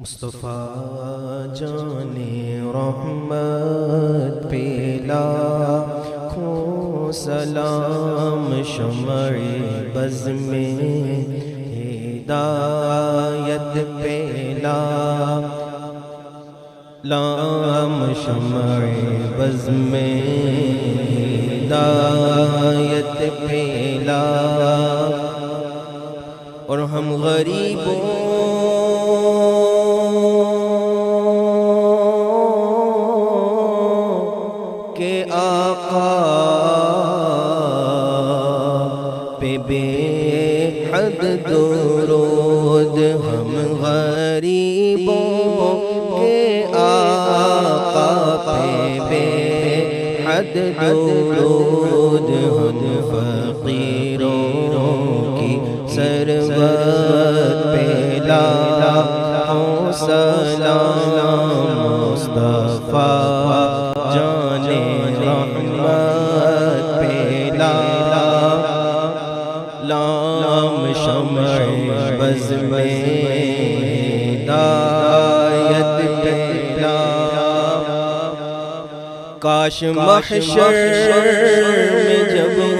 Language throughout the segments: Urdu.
مصطفیٰ جان رحمت پہ لاکھوں سلام، شمع بز میں ہدایت پہ لام، شمع بز میں ہدایت پہ اور ہم غریبوں کے آقا پہ بے حد درود، ہم غریبوں کے آقا پہ بے حد درود، ہم فقیروں کی سرورت پہ لاکھوں سلام، مصطفیٰ جان رحمت پہ لام، شمع بز میں ہدایت پہ کاش محشر میں جب ان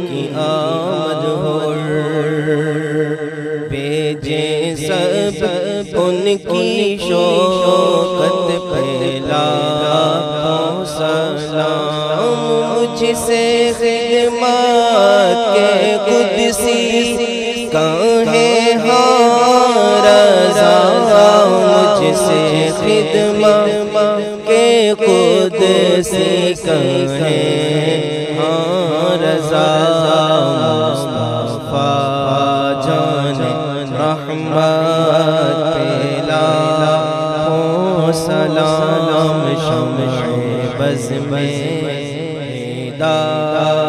کی آمد ہو، بھیجیں سب ان کی شوکت پہ لاکھوں سلام، مجھ سے خدمت کے قدسی کہیں ہاں رضا، مجھ سے خدمت کے قدسی کہیں ہاں رضا، مصطفیٰ جان رحمت پہ لاکھوں سلام، شمع بز میں ہدایت